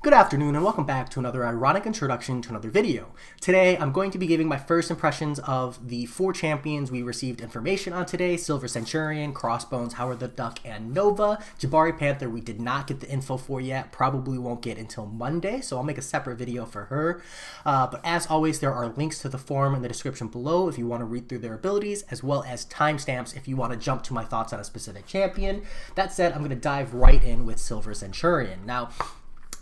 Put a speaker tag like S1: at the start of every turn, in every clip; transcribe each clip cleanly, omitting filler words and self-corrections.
S1: Good afternoon and welcome back to another ironic introduction to another video. Today I'm going to be giving my first impressions of the 4 champions we received information on today: Silver Centurion, Crossbones, Howard the Duck, and Nova. Jabari Panther we did not get the info for yet, probably won't get until Monday, so I'll make a separate video for her. But as always, there are links to the forum in the description below if you want to read through their abilities, as well as timestamps if you want to jump to my thoughts on a specific champion. That said, I'm going to dive right in with Silver Centurion. Now,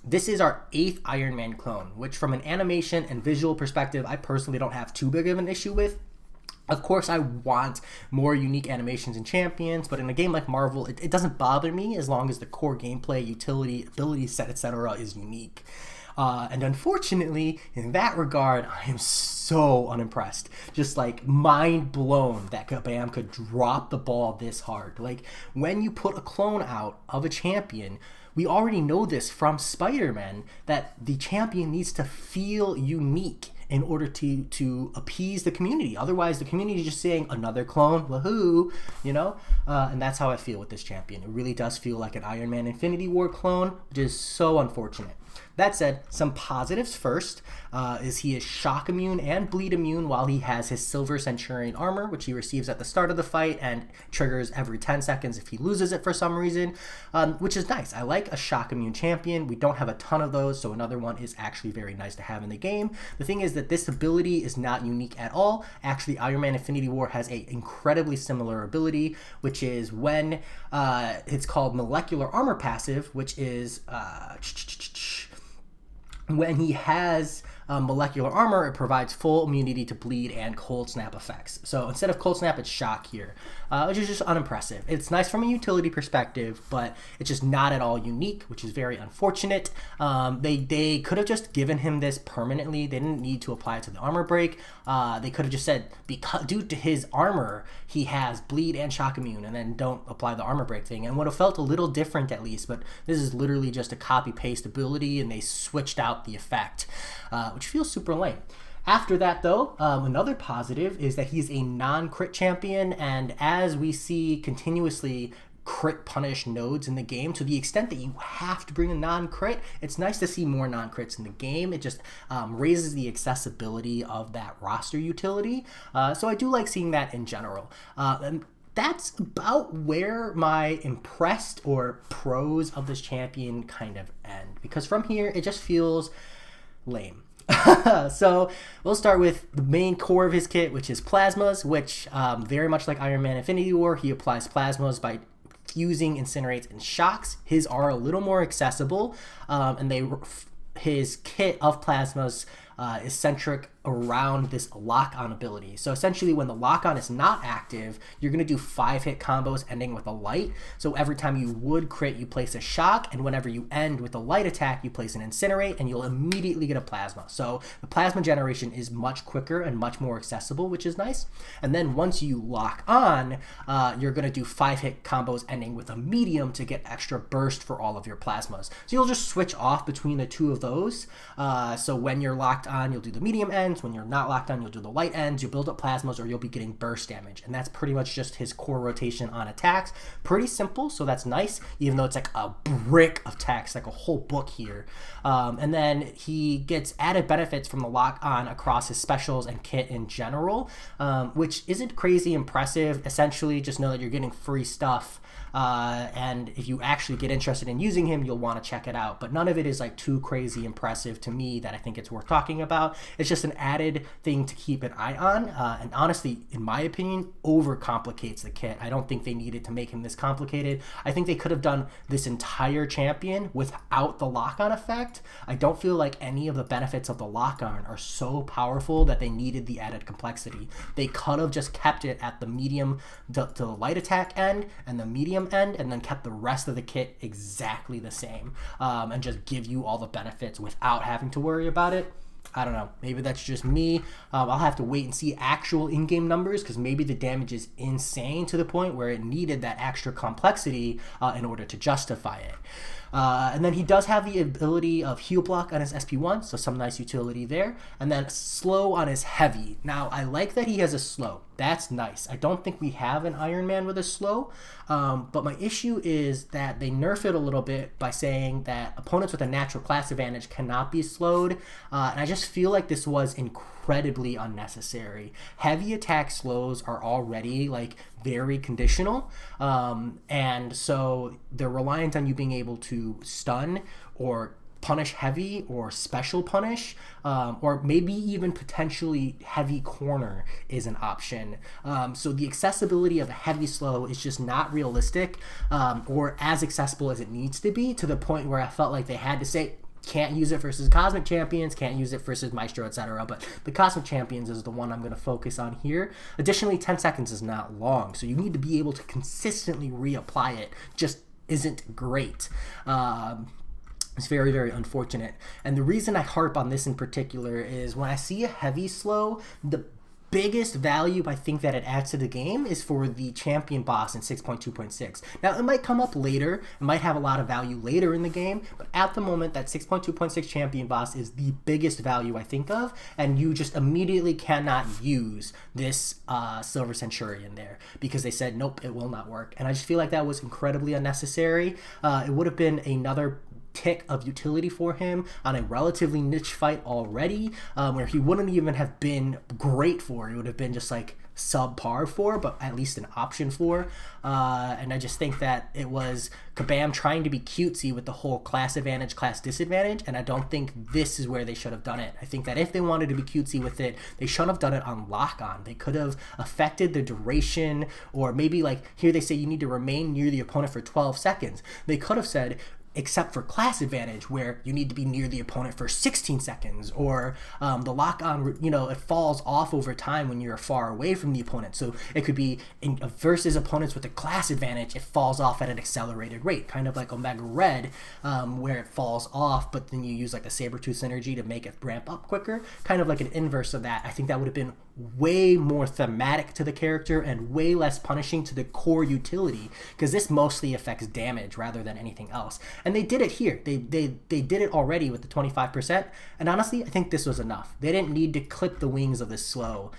S1: this is our 8th Iron Man clone, which from an animation and visual perspective, I personally don't have too big of an issue with. Of course, I want more unique animations and champions, but in a game like Marvel, it doesn't bother me as long as the core gameplay, utility, ability set, etc. is unique. And unfortunately, in that regard, I am so unimpressed. Just like mind blown that Kabam could drop the ball this hard. Like, when you put a clone out of a champion, we already know this from Spider-Man, that the champion needs to feel unique in order to appease the community. Otherwise, the community is just saying, another clone, woohoo, you know? And that's how I feel with this champion. It really does feel like an Iron Man Infinity War clone, which is so unfortunate. That said, some positives first is he is shock immune and bleed immune while he has his Silver Centurion armor, which he receives at the start of the fight and triggers every 10 seconds if he loses it for some reason, which is nice. I like a shock immune champion. We don't have a ton of those, so another one is actually very nice to have in the game. The thing is that this ability is not unique at all. Actually, Iron Man Infinity War has an incredibly similar ability, which is when it's called Molecular Armor Passive, which is when he has molecular armor, it provides full immunity to bleed and cold snap effects. So instead of cold snap, it's shock here, which is just unimpressive. It's nice from a utility perspective, but it's just not at all unique, which is very unfortunate. They could have just given him this permanently. They didn't need to apply it to the armor break. They could have just said, because due to his armor, he has bleed and shock immune, and then don't apply the armor break thing. And would have felt a little different at least, but this is literally just a copy paste ability, and they switched out the effect, which feels super lame. After that, though, another positive is that he's a non-crit champion, and as we see continuously crit punish nodes in the game, to the extent that you have to bring a non-crit, it's nice to see more non-crits in the game. It just raises the accessibility of that roster utility, so I do like seeing that in general. And that's about where my impressed or pros of this champion kind of end, because from here it just feels lame. So we'll start with the main core of his kit, which is plasmas, which very much like Iron Man Infinity War, he applies plasmas by fusing incinerates and shocks. His are a little more accessible, and his kit of plasmas is centric around this lock-on ability. So essentially, when the lock-on is not active, you're going to do 5-hit combos ending with a light. So every time you would crit, you place a shock, and whenever you end with a light attack, you place an incinerate, and you'll immediately get a plasma. So the plasma generation is much quicker and much more accessible, which is nice. And then once you lock on, you're going to do 5-hit combos ending with a medium to get extra burst for all of your plasmas. So you'll just switch off between the two of those. So when you're locked on, you'll do the medium ends. When you're not locked on, you'll do the light ends. You'll build up plasmas, or you'll be getting burst damage. And that's pretty much just his core rotation on attacks. Pretty simple, so that's nice, even though it's like a brick of text, like a whole book here. And then he gets added benefits from the lock on across his specials and kit in general, which isn't crazy impressive. Essentially, just know that you're getting free stuff. And if you actually get interested in using him, you'll want to check it out. But none of it is like too crazy impressive to me that I think it's worth talking about. It's just an added thing to keep an eye on. And honestly, in my opinion, overcomplicates the kit. I don't think they needed to make him this complicated. I think they could have done this entire champion without the lock-on effect. I don't feel like any of the benefits of the lock-on are so powerful that they needed the added complexity. They could have just kept it at the medium to the light attack end and the medium end, and then kept the rest of the kit exactly the same, and just give you all the benefits without having to worry about it. I don't know, maybe that's just me. I'll have to wait and see actual in-game numbers, because maybe the damage is insane to the point where it needed that extra complexity in order to justify it. And then he does have the ability of heal block on his SP1, so some nice utility there. And then slow on his heavy. Now, I like that he has a slow. That's nice. I don't think we have an Iron Man with a slow, but my issue is that they nerf it a little bit by saying that opponents with a natural class advantage cannot be slowed, and I just feel like this was incredibly unnecessary. Heavy attack slows are already like very conditional, and so they're reliant on you being able to stun or punish heavy or special punish, or maybe even potentially heavy corner is an option. So the accessibility of a heavy slow is just not realistic, or as accessible as it needs to be, to the point where I felt like they had to say, can't use it versus Cosmic Champions, can't use it versus Maestro, etc. But the Cosmic Champions is the one I'm going to focus on here. Additionally, 10 seconds is not long, so you need to be able to consistently reapply it. Just isn't great. It's very, very unfortunate. And the reason I harp on this in particular is when I see a heavy slow, the biggest value I think that it adds to the game is for the champion boss in 6.2.6. Now, it might come up later, it might have a lot of value later in the game, but at the moment, that 6.2.6 champion boss is the biggest value I think of, and you just immediately cannot use this Silver Centurion there, because they said, nope, it will not work. And I just feel like that was incredibly unnecessary. It would have been another tick of utility for him on a relatively niche fight already, where he wouldn't even have been great for. It would have been just like subpar for, but at least an option for. And I just think that it was Kabam trying to be cutesy with the whole class advantage, class disadvantage, and I don't think this is where they should have done it. I think that if they wanted to be cutesy with it, they shouldn't have done it on lock-on. They could have affected the duration, or maybe like here they say you need to remain near the opponent for 12 seconds. They could have said, except for class advantage, where you need to be near the opponent for 16 seconds, or the lock-on, it falls off over time when you're far away from the opponent. So it could be versus opponents with a class advantage, it falls off at an accelerated rate, kind of like Omega Red, where it falls off, but then you use like the Sabertooth synergy to make it ramp up quicker, kind of like an inverse of that. I think that would have been way more thematic to the character and way less punishing to the core utility, because this mostly affects damage rather than anything else. And they did it here. They did it already with the 25%, and honestly, I think this was enough. They didn't need to clip the wings of this slow.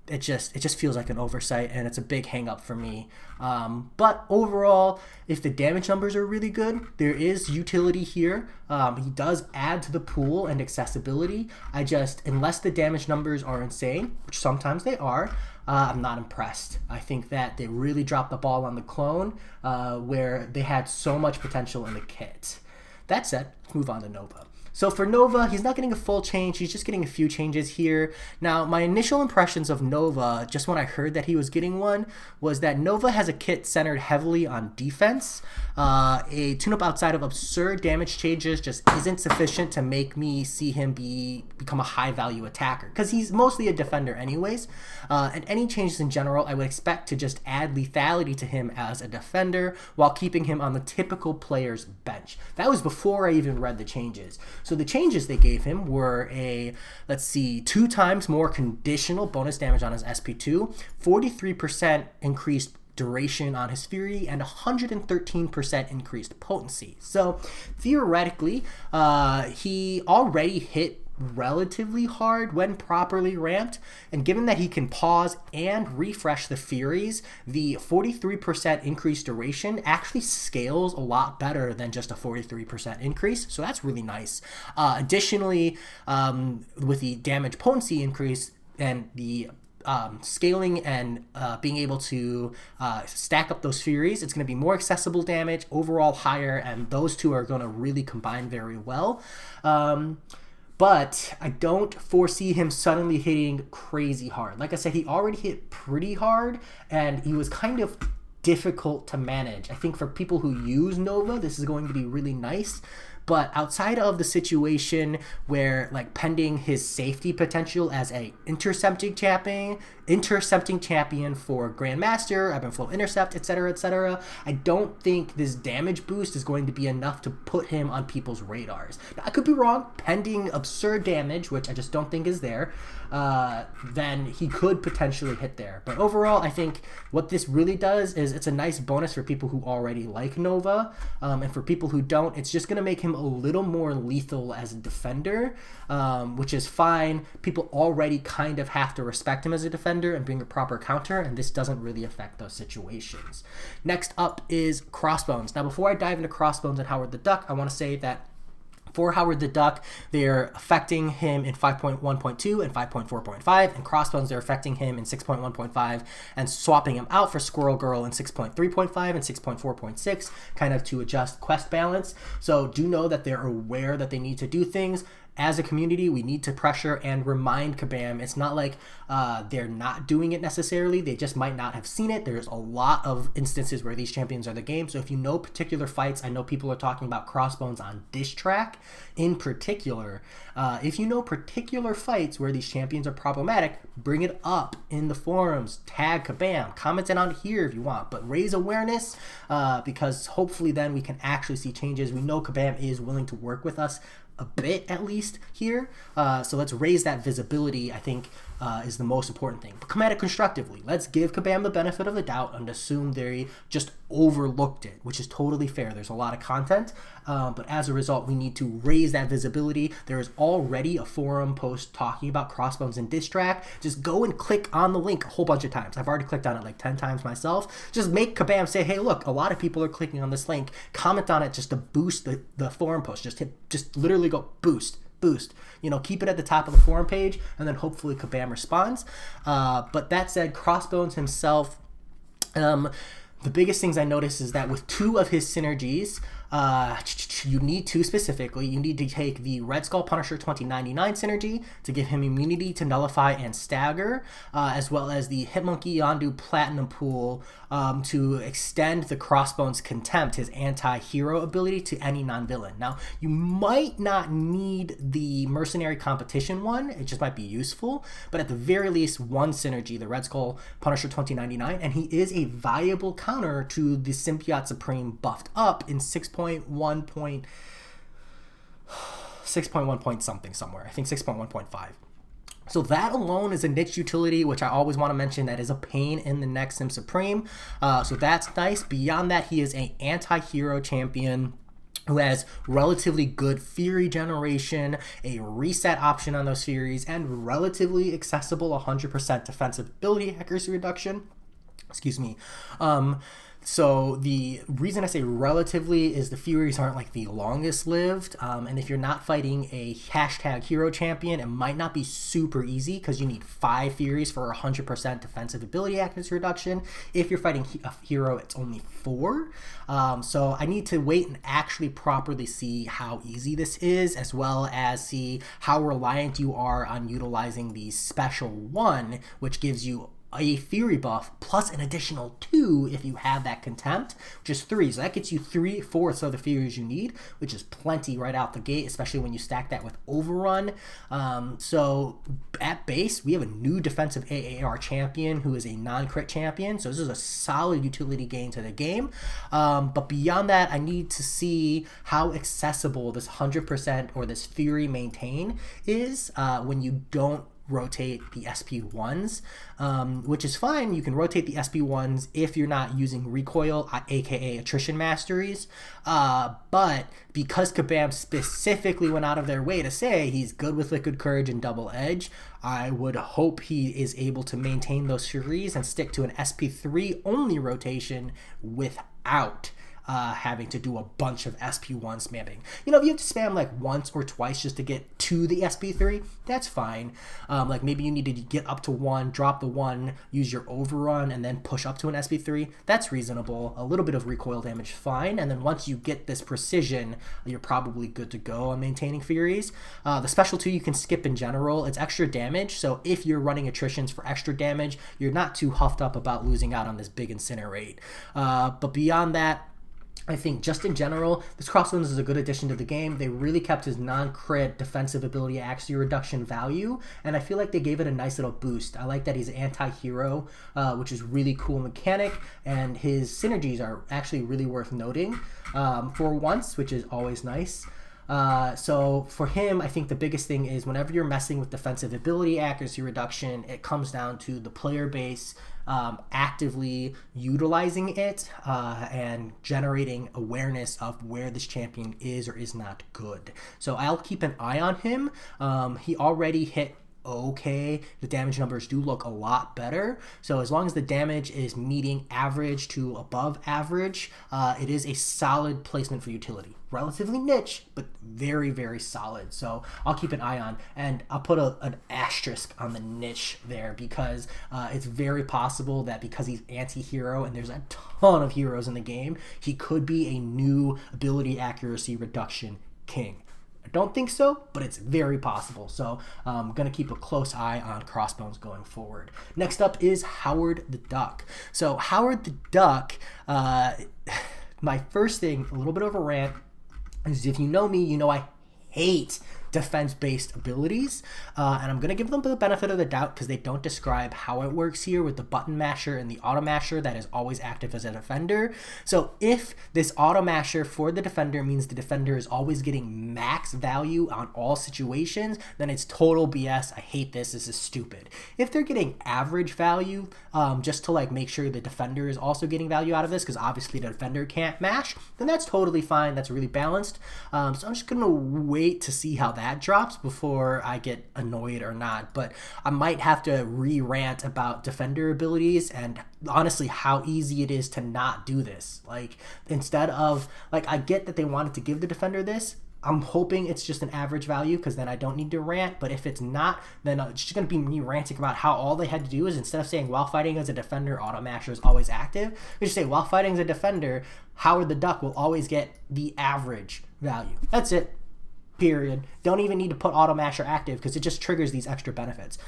S1: It just feels like an oversight, and it's a big hang up for me. But overall, if the damage numbers are really good, there is utility here. He does add to the pool and accessibility. Unless the damage numbers are insane, which sometimes they are, I'm not impressed. I think that they really dropped the ball on the clone, where they had so much potential in the kit. That said, let's move on to Nova. So for Nova, he's not getting a full change, he's just getting a few changes here. Now, my initial impressions of Nova, just when I heard that he was getting one, was that Nova has a kit centered heavily on defense. A tune-up outside of absurd damage changes just isn't sufficient to make me see him become a high-value attacker, because he's mostly a defender anyways. And any changes in general, I would expect to just add lethality to him as a defender while keeping him on the typical player's bench. That was before I even read the changes. So the changes they gave him were 2 times more conditional bonus damage on his SP2, 43% increased duration on his Fury, and 113% increased potency. So theoretically, he already hit relatively hard when properly ramped, and given that he can pause and refresh the Furies, the 43% increased duration actually scales a lot better than just a 43% increase, so that's really nice. Additionally, with the damage potency increase and the scaling and being able to stack up those Furies, it's going to be more accessible damage, overall higher, and those two are going to really combine very well. But I don't foresee him suddenly hitting crazy hard. Like I said, he already hit pretty hard, and he was kind of difficult to manage. I think for people who use Nova, this is going to be really nice. But outside of the situation where, like, pending his safety potential as a intercepting champion, intercepting champion for Grandmaster, Ebb and Flow Intercept, etc., etc. I don't think this damage boost is going to be enough to put him on people's radars. Now, I could be wrong, pending absurd damage, which I just don't think is there, then he could potentially hit there. But overall, I think what this really does is it's a nice bonus for people who already like Nova, and for people who don't, it's just going to make him a little more lethal as a defender, which is fine. People already kind of have to respect him as a defender and bring a proper counter, and this doesn't really affect those situations. Next up is Crossbones. Now, before I dive into Crossbones and Howard the Duck, I want to say that for Howard the Duck, they're affecting him in 5.1.2 and 5.4.5, and Crossbones, they're affecting him in 6.1.5 and swapping him out for Squirrel Girl in 6.3.5 and 6.4.6, kind of to adjust quest balance. So do know that they're aware that they need to do things. As a community, we need to pressure and remind Kabam. It's not like they're not doing it necessarily. They just might not have seen it. There's a lot of instances where these champions are the game. So if you know particular fights, I know people are talking about Crossbones on Dish Track in particular. If you know particular fights where these champions are problematic, bring it up in the forums. Tag Kabam. Comment it on here if you want. But raise awareness because hopefully then we can actually see changes. We know Kabam is willing to work with us a bit at least here, so let's raise that visibility. I think is the most important thing. But come at it constructively. Let's give Kabam the benefit of the doubt and assume they just overlooked it, which is totally fair. There's a lot of content, but as a result, we need to raise that visibility. There is already a forum post talking about Crossbones and Diss Track. Just go and click on the link a whole bunch of times. I've already clicked on it like 10 times myself. Just make Kabam say, hey, look, a lot of people are clicking on this link. Comment on it just to boost the forum post. Just literally go boost. Keep it at the top of the forum page, and then hopefully Kabam responds. But that said, Crossbones himself, the biggest things I noticed is that with two of his synergies, you need to specifically, you need to take the Red Skull Punisher 2099 synergy to give him immunity to nullify and stagger, as well as the Hitmonkey Yondu Platinum Pool to extend the Crossbones Contempt, his anti-hero ability, to any non-villain. Now, you might not need the Mercenary Competition one, it just might be useful, but at the very least, one synergy, the Red Skull Punisher 2099, and he is a viable counter to the Symbiote Supreme buffed up in 6.1 point something somewhere. I think 6.1.5. So that alone is a niche utility, which I always want to mention that is a pain in the neck Sim Supreme. So that's nice. Beyond that, he is an anti-hero champion who has relatively good Fury generation, a reset option on those Furies, and relatively accessible 100% defensive ability accuracy reduction. Excuse me. So the reason I say relatively is the Furies aren't like the longest lived, and if you're not fighting a hashtag hero champion, it might not be super easy because you need 5 Furies for 100% defensive ability accuracy reduction. If you're fighting a hero, it's only 4. So I need to wait and actually properly see how easy this is, as well as see how reliant you are on utilizing the special one, which gives you a Fury buff plus an additional 2 if you have that Contempt, which is 3. So that gets you 3/4 of the Furies you need, which is plenty right out the gate, especially when you stack that with Overrun. So at base, we have a new defensive AAR champion who is a non-crit champion. So this is a solid utility gain to the game. But beyond that, I need to see how accessible this 100% or this Fury maintain is when you don't rotate the SP1s, which is fine. You can rotate the SP1s if you're not using recoil, aka attrition masteries, but because Kabam specifically went out of their way to say he's good with Liquid Courage and Double Edge, I would hope he is able to maintain those Furies and stick to an SP3 only rotation without having to do a bunch of SP1 spamming. If you have to spam like once or twice just to get to the SP3, that's fine. Like maybe you need to get up to 1, drop the 1, use your overrun, and then push up to an SP3. That's reasonable. A little bit of recoil damage, fine. And then once you get this precision, you're probably good to go on maintaining Furies. The special 2 you can skip in general. It's extra damage, so if you're running attritions for extra damage, you're not too huffed up about losing out on this big incinerate. But beyond that, I think just in general, this Crossbones is a good addition to the game. They really kept his non-crit defensive ability accuracy reduction value, and I feel like they gave it a nice little boost. I like that he's anti-hero, which is really cool mechanic, and his synergies are actually really worth noting for once, which is always nice. So for him, I think the biggest thing is whenever you're messing with defensive ability accuracy reduction, it comes down to the player base actively utilizing it and generating awareness of where this champion is or is not good. So I'll keep an eye on him. He already hit okay. The damage numbers do look a lot better. So as long as the damage is meeting average to above average, it is a solid placement for utility. Relatively niche, but very, very solid. So I'll keep an eye on, and I'll put an asterisk on the niche there because it's very possible that because he's anti-hero and there's a ton of heroes in the game, he could be a new ability accuracy reduction king. I don't think so, but it's very possible. So I'm going to keep a close eye on Crossbones going forward. Next up is Howard the Duck. So Howard the Duck, my first thing, a little bit of a rant, is if you know me, you know I hate defense-based abilities, and I'm going to give them the benefit of the doubt because they don't describe how it works here with the button masher and the auto masher that is always active as a defender. So if this auto masher for the defender means the defender is always getting max value on all situations, then it's total BS. I hate this. This is stupid. If they're getting average value, just to like make sure the defender is also getting value out of this, because obviously the defender can't mash, then that's totally fine. That's really balanced. So I'm just going to wait to see how that drops before I get annoyed or not. But I might have to re-rant about defender abilities and honestly how easy it is to not do this. Like instead of, like, I get that they wanted to give the defender this. I'm hoping it's just an average value because then I don't need to rant. But if it's not, then it's just going to be me ranting about how all they had to do is instead of saying while fighting as a defender, auto masher is always active, they just say while fighting as a defender, Howard the Duck will always get the average value. That's it. Period. Don't even need to put auto masher active because it just triggers these extra benefits.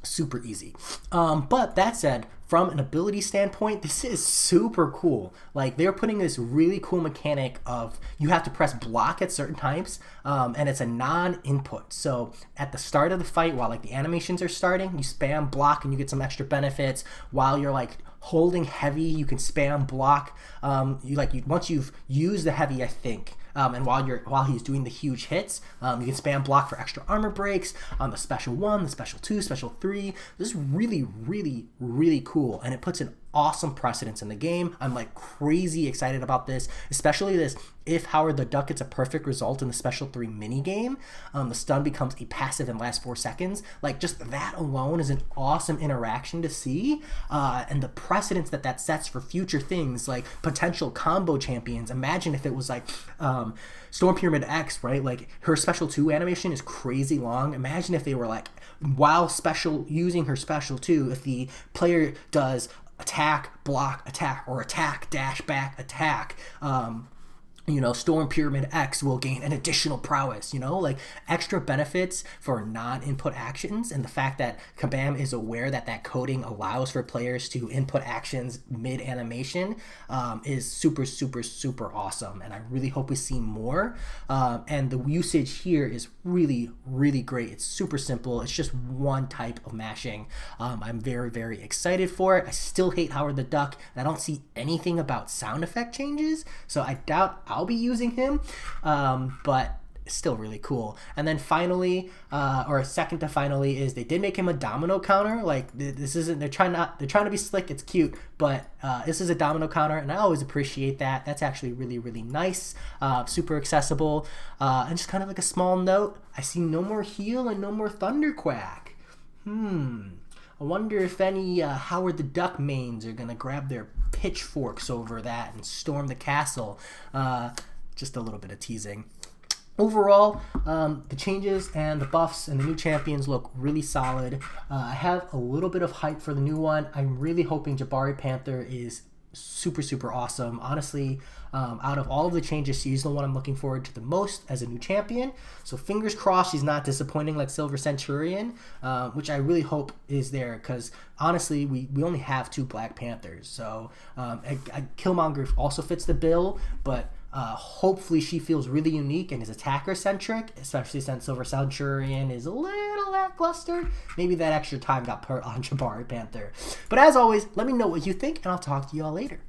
S1: Super easy. But that said, from an ability standpoint, this is super cool. Like they're putting this really cool mechanic of you have to press block at certain times, and it's a non-input. So at the start of the fight, while like the animations are starting, you spam block and you get some extra benefits. While you're like holding heavy, you can spam block. Once you've used the heavy, I think. And while he's doing the huge hits, you can spam block for extra armor breaks on the special 1, the special 2, special 3. This is really, really, really cool, and it puts an awesome precedence in the game. I'm like crazy excited about this, especially this. If Howard the Duck gets a perfect result in the special 3 mini game, the stun becomes a passive and lasts 4 seconds. Like just that alone is an awesome interaction to see, and the precedence that sets for future things like potential combo champions. Imagine if it was like Storm Pyramid X, right? Like her special 2 animation is crazy long. Imagine if they were like while using her special 2, if the player does attack, block, attack, or attack, dash back, attack, Storm Pyramid X will gain an additional prowess, like extra benefits for non-input actions. And the fact that Kabam is aware that coding allows for players to input actions mid-animation is super, super, super awesome. And I really hope we see more. And the usage here is really, really great. It's super simple. It's just one type of mashing. I'm very, very excited for it. I still hate Howard the Duck. And I don't see anything about sound effect changes, so I doubt I'll be using him, but it's still really cool. And then finally, or second to finally, is they did make him a domino counter. Like this isn't, they're trying to be slick. It's cute, but this is a domino counter, and I always appreciate that. That's actually really, really nice, super accessible, and just kind of like a small note. I see no more heal and no more thunderquack. I wonder if any Howard the Duck mains are gonna grab their pitchforks over that and storm the castle. Just a little bit of teasing. Overall, the changes and the buffs and the new champions look really solid. I have a little bit of hype for the new one. I'm really hoping Jabari Panther is super awesome. Honestly, out of all of the changes, she's the one I'm looking forward to the most as a new champion. So fingers crossed she's not disappointing like Silver Centurion, which I really hope is there, because honestly, we only have 2 Black Panthers. So Killmonger also fits the bill, but hopefully she feels really unique and is attacker centric, especially since Silver Centurion is a little lackluster. Maybe that extra time got put on Jabari Panther. But as always, let me know what you think, and I'll talk to you all later.